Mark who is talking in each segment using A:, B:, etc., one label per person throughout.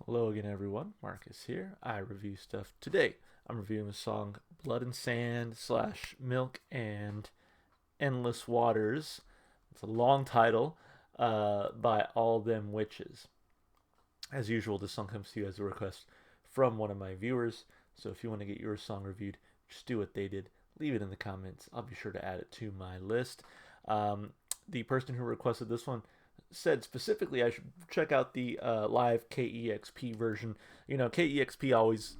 A: Hello again, everyone. Marcus here. I review stuff today. I'm reviewing the song Blood and Sand slash Milk and Endless Waters. It's a long title by All Them Witches. As usual, this song comes to you as a request from one of my viewers. So if you want to get your song reviewed, just do what they did. Leave it in the comments. I'll be sure to add it to my list. The person who requested this one said specifically I should check out the live KEXP version. You know, KEXP always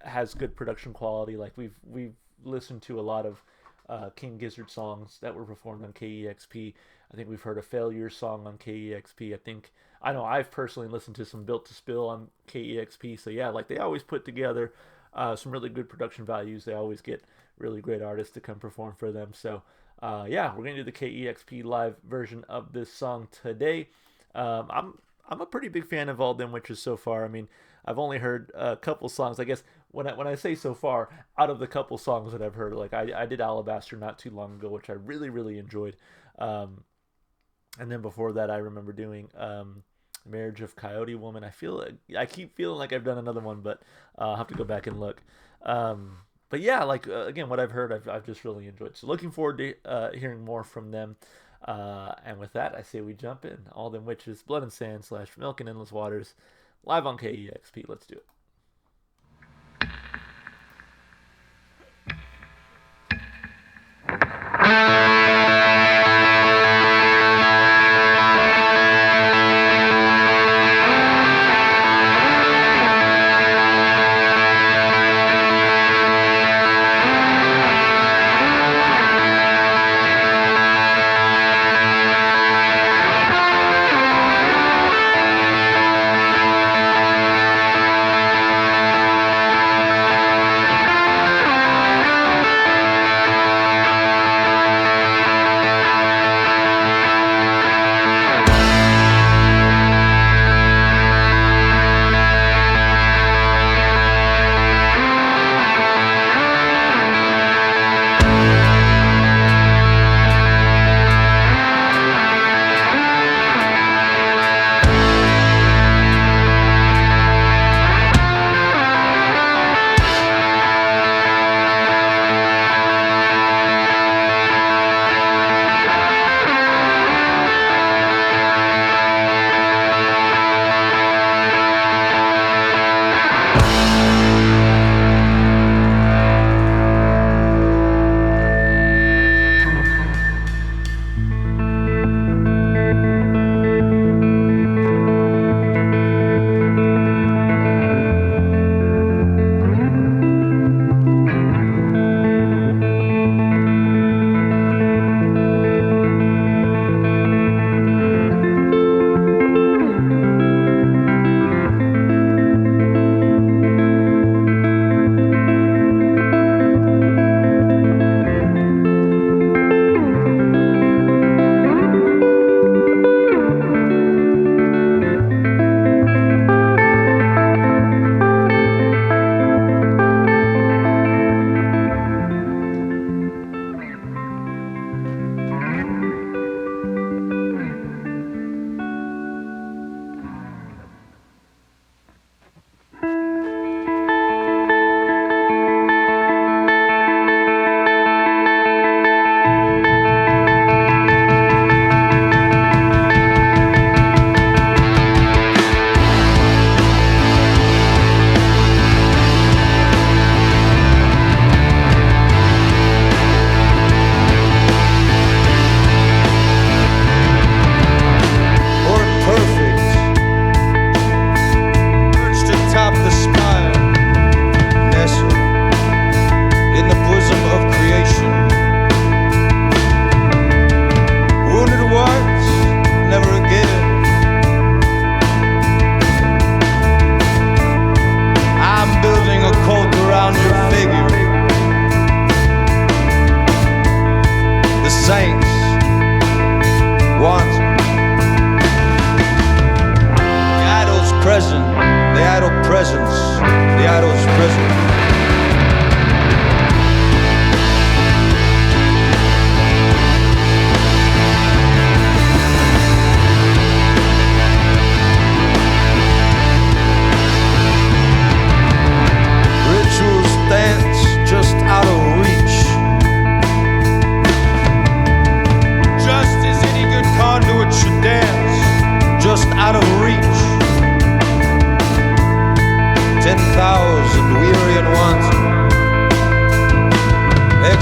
A: has good production quality. Like we've listened to a lot of King Gizzard songs that were performed on KEXP. I think we've heard a Failure song on KEXP. I know I've personally listened to some Built to Spill on KEXP. So yeah, like they always put together some really good production values. They always get really great artists to come perform for them. So yeah, we're gonna do the KEXP live version of this song today. I'm a pretty big fan of All Them Witches so far. I mean, I've only heard a couple songs. I guess when I say so far, out of the couple songs that I've heard, like I did Alabaster not too long ago, which I really enjoyed. And then before that, I remember doing Marriage of Coyote Woman. I keep feeling like I've done another one, but I'll have to go back and look. But yeah, like again, what I've heard, I've just really enjoyed. So looking forward to hearing more from them. And with that, I say we jump in. All Them Witches, Blood and Sand slash Milk and Endless Waters, live on KEXP. Let's do it.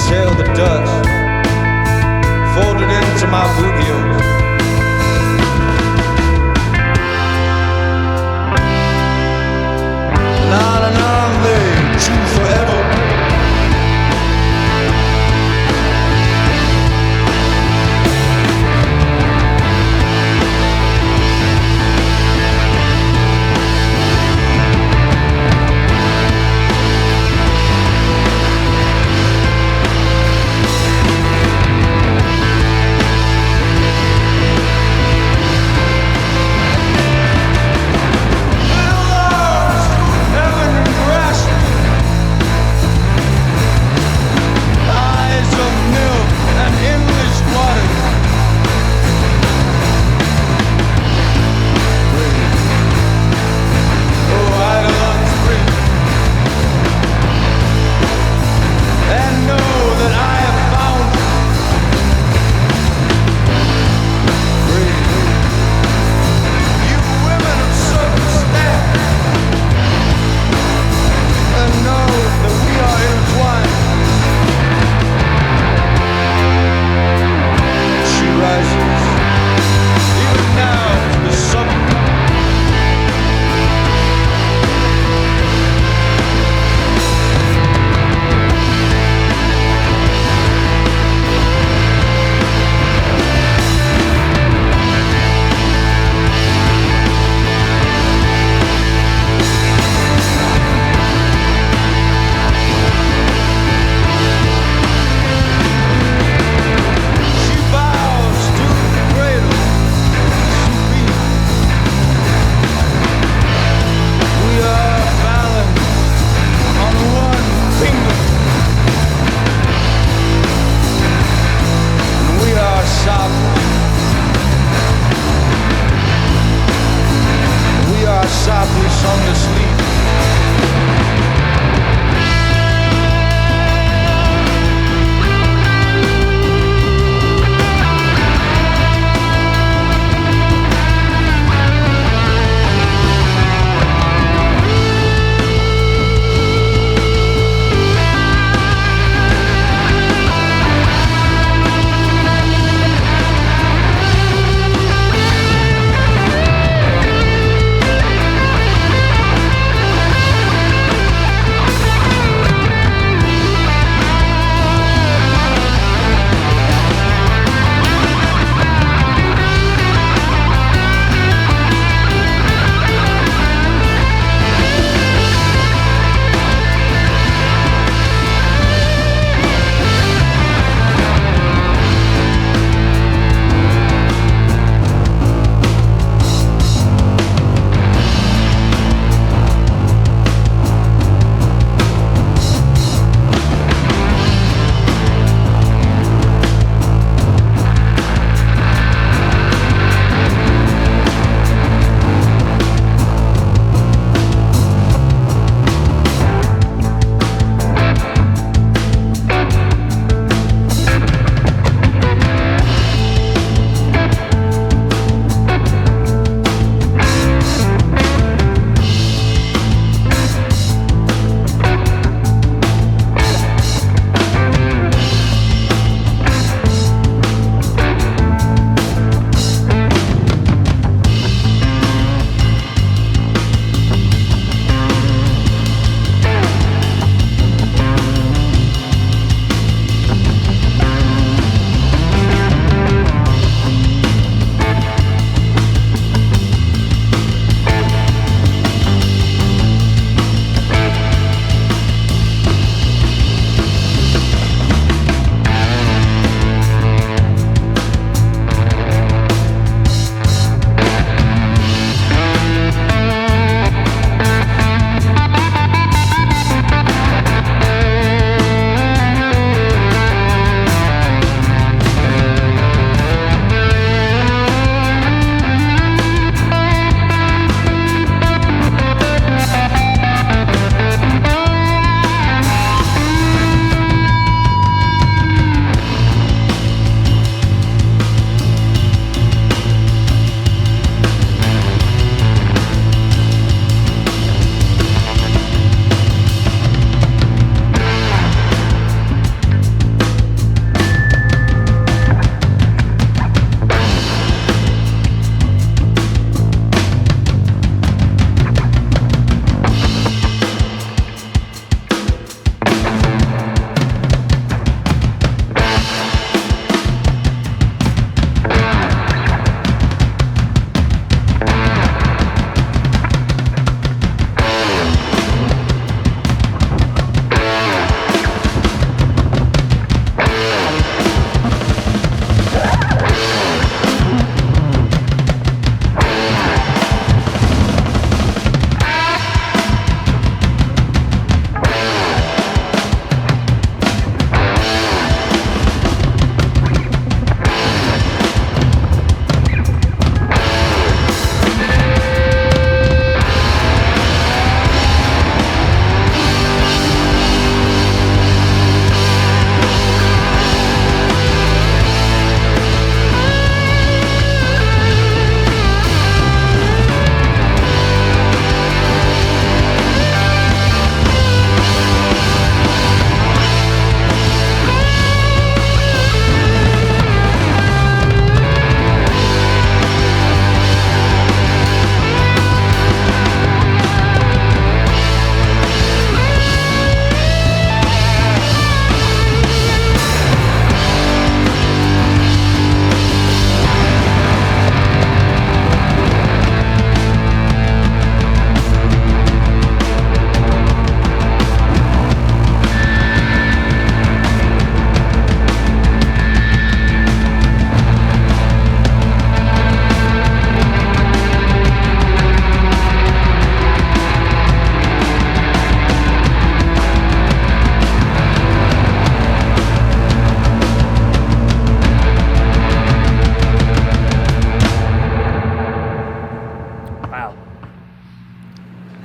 B: exhale the dust, folded into my boot heels. On and on they chew forever.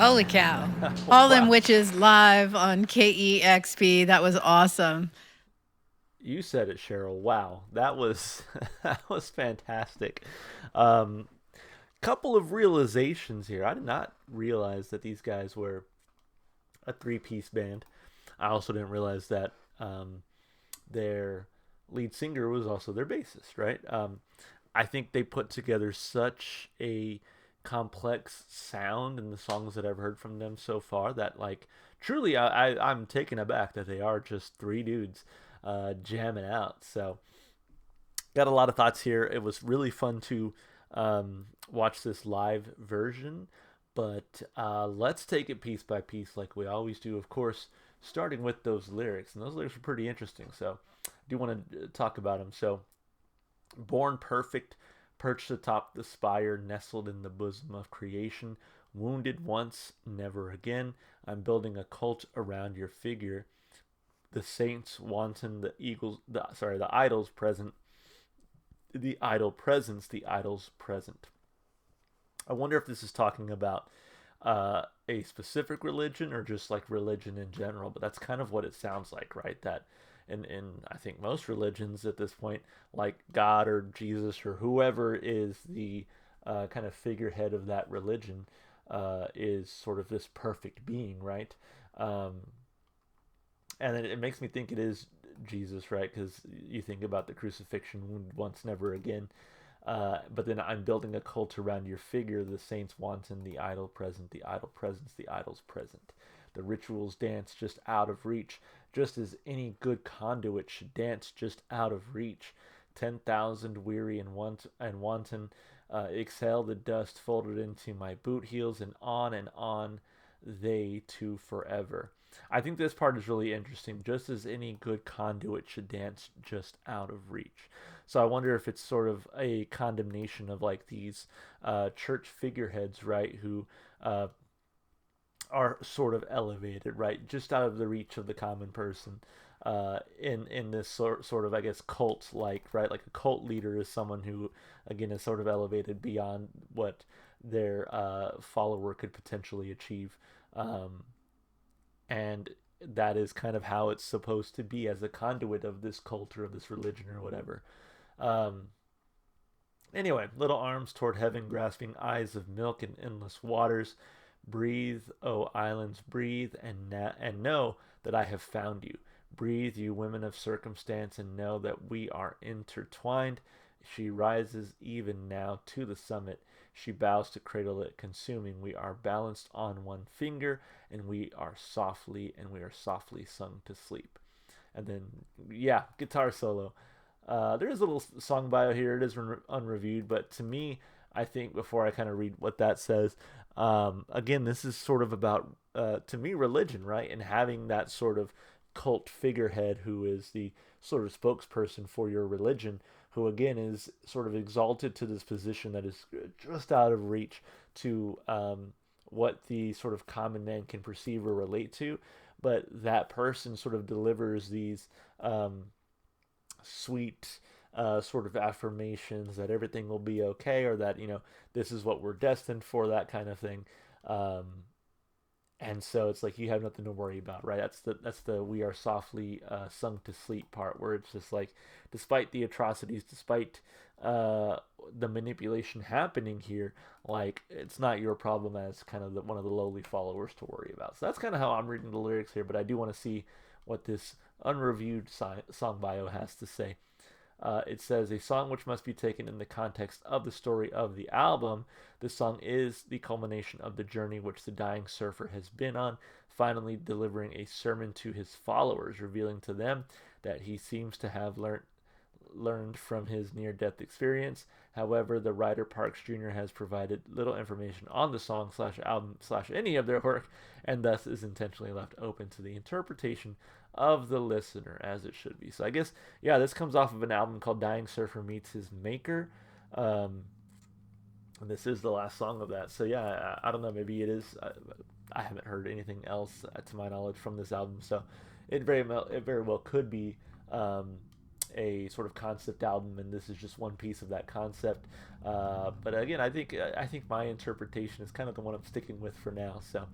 C: Holy cow. All Them
A: Wow.
C: Witches live on KEXP. That was awesome.
A: You said it, Cheryl. Wow, that was that was fantastic. Um, Couple of realizations here. I did not realize that these guys were a three-piece band. I also didn't realize that their lead singer was also their bassist, right? I think they put together such a complex sound in the songs that I've heard from them so far that like truly I'm taken aback that they are just three dudes jamming out. So got a lot of thoughts here. It was really fun to watch this live version, but let's take it piece by piece like we always do. Of course, starting with those lyrics, and those lyrics are pretty interesting. So I do want to talk about them. So born perfect, perched atop the spire, nestled in the bosom of creation, wounded once, never again. I'm building a cult around your figure. The saints wanton, the eagles, the idols present, the idol presence, the idols present. I wonder if this is talking about a specific religion or just like religion in general, but that's kind of what it sounds like, right? That in I think most religions at this point, like God or Jesus or whoever is the kind of figurehead of that religion, is sort of this perfect being, right? Um, and it makes me think it is Jesus, right? Because you think about the crucifixion, wounded once, never again. But then I'm building a cult around your figure, the saints wanton, the idol present, the idol presence, the idols present. The rituals dance just out of reach, just as any good conduit should dance just out of reach. 10,000 weary and wanton exhale the dust folded into my boot heels, and on they to forever. I think this part is really interesting. Just as any good conduit should dance just out of reach. So I wonder if it's sort of a condemnation of like these church figureheads, right, who uh, are sort of elevated, right, just out of the reach of the common person. In this sort of I guess cult like, right, like a cult leader is someone who again is sort of elevated beyond what their follower could potentially achieve. Um, and that is kind of how it's supposed to be as a conduit of this culture of this religion or whatever. Um, anyway, little arms toward heaven, grasping eyes of milk and endless waters. Breathe, O islands, breathe, and know that I have found you. Breathe, you women of circumstance, and know that we are intertwined. She rises even now to the summit. She bows to cradle it, consuming. We are balanced on one finger, and we are softly sung to sleep. And then, yeah, guitar solo. There is a little song bio here. It is unreviewed, but to me, I think before I kind of read what that says, again, this is sort of about, to me, religion, right? And having that sort of cult figurehead who is the sort of spokesperson for your religion, who again is sort of exalted to this position that is just out of reach to what the sort of common man can perceive or relate to. But that person sort of delivers these sweet sort of affirmations that everything will be okay, or that this is what we're destined for, that kind of thing. um, and so it's like you have nothing to worry about, right? That's the we are softly sung to sleep part, where it's just like, despite the atrocities, despite uh, the manipulation happening here, like it's not your problem as kind of one of the lowly followers to worry about. So that's kind of how I'm reading the lyrics here, but I do want to see what this unreviewed song bio has to say. It says, a song which must be taken in the context of the story of the album. This song is the culmination of the journey which the dying surfer has been on, finally delivering a sermon to his followers, revealing to them that he seems to have learned from his near-death experience. However, the writer Parks Jr. has provided little information on the song slash album slash any of their work, and thus is intentionally left open to the interpretation of the listener, as it should be. So I guess, yeah, this comes off of an album called Dying Surfer Meets His Maker. And this is the last song of that. So yeah, I don't know, maybe it is. I haven't heard anything else to my knowledge from this album, so it very well could be a sort of concept album, and this is just one piece of that concept. But again, I think my interpretation is kind of the one I'm sticking with for now. So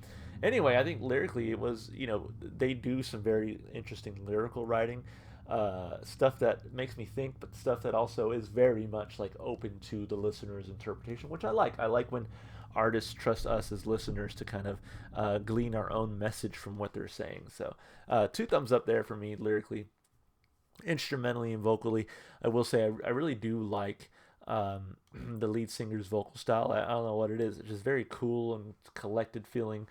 A: anyway, I think lyrically it was, they do some very interesting lyrical writing, stuff that makes me think, but stuff that also is very much like open to the listener's interpretation, which I like. I like when artists trust us as listeners to kind of glean our own message from what they're saying. So 2 thumbs up there for me lyrically. Instrumentally and vocally, I will say I really do like the lead singer's vocal style. I don't know what it is. It's just very cool and collected feeling,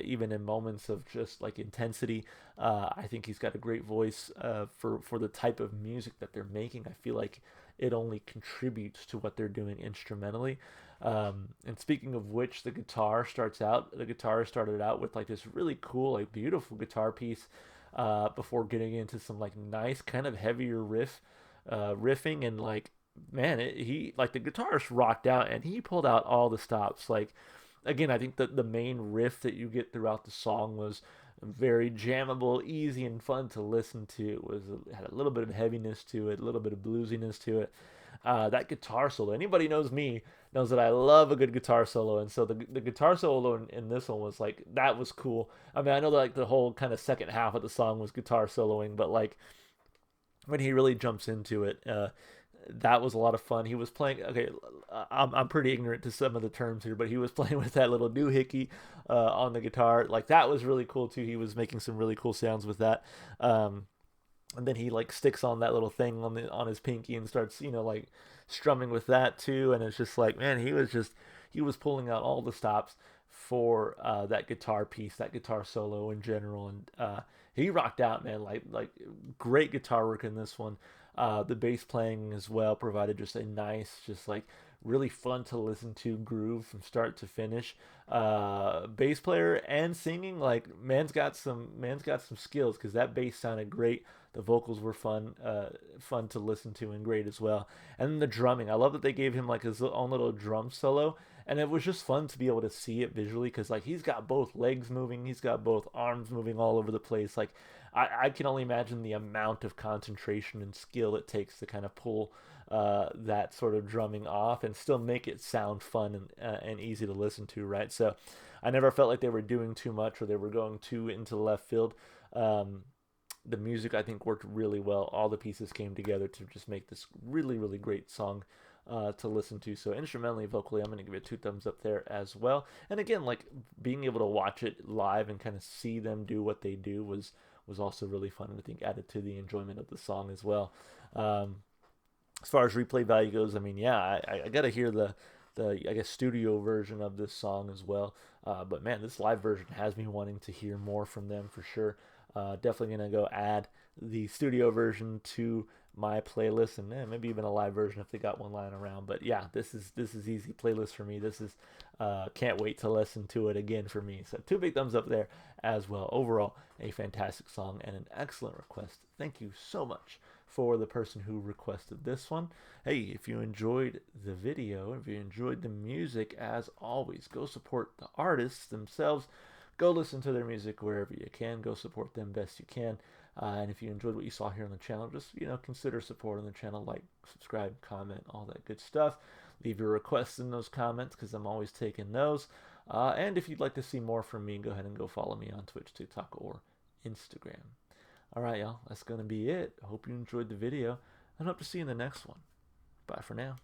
A: even in moments of just like intensity. I think he's got a great voice for the type of music that they're making. I feel like it only contributes to what they're doing instrumentally. And speaking of which, the guitar started out with like this really cool, like beautiful guitar piece, before getting into some like nice kind of heavier riffing, and like, man, he like the guitarist rocked out and he pulled out all the stops. Like, again, I think that the main riff that you get throughout the song was very jammable, easy, and fun to listen to. It had a little bit of heaviness to it, a little bit of bluesiness to it. That guitar solo, anybody knows me knows that I love a good guitar solo, and so the guitar solo in this one was like, that was cool. I mean, I know that like the whole kind of second half of the song was guitar soloing, but like when he really jumps into it, that was a lot of fun. He was playing. Okay, I'm pretty ignorant to some of the terms here, but he was playing with that little doohickey on the guitar. Like, that was really cool too. He was making some really cool sounds with that. And then he like sticks on that little thing on his pinky and starts, like strumming with that too. And it's just like, man, he was pulling out all the stops for that guitar piece, that guitar solo in general, and he rocked out, man. Like great guitar work in this one. The bass playing as well provided just a nice, just like really fun to listen to groove from start to finish. Bass player and singing, like, man's got some skills, because that bass sounded great. The vocals were fun to listen to and great as well. And then the drumming, I love that they gave him like his own little drum solo, and it was just fun to be able to see it visually, because like he's got both legs moving, he's got both arms moving all over the place. Like, I can only imagine the amount of concentration and skill it takes to kind of pull that sort of drumming off and still make it sound fun and easy to listen to, right? So I never felt like they were doing too much or they were going too into the left field. The music, I think, worked really well. All the pieces came together to just make this really, really great song to listen to. So instrumentally, vocally, I'm going to give it 2 thumbs up there as well. And again, like, being able to watch it live and kind of see them do what they do was also really fun, and I think added to the enjoyment of the song as well. As far as replay value goes, I mean, yeah, I got to hear the I guess studio version of this song as well. But man, this live version has me wanting to hear more from them for sure. Definitely gonna go add the studio version to my playlist, and maybe even a live version if they got one lying around. But yeah, this is easy playlist for me. This is can't wait to listen to it again for me. So 2 big thumbs up there as well. Overall, a fantastic song and an excellent request. Thank you so much for the person who requested this one. Hey, if you enjoyed the video, if you enjoyed the music, as always, go support the artists themselves. Go listen to their music wherever you can. Go support them best you can. And if you enjoyed what you saw here on the channel, just, consider supporting the channel. Like, subscribe, comment, all that good stuff. Leave your requests in those comments, because I'm always taking those. And if you'd like to see more from me, go ahead and go follow me on Twitch, TikTok, or Instagram. All right, y'all. That's going to be it. I hope you enjoyed the video, and hope to see you in the next one. Bye for now.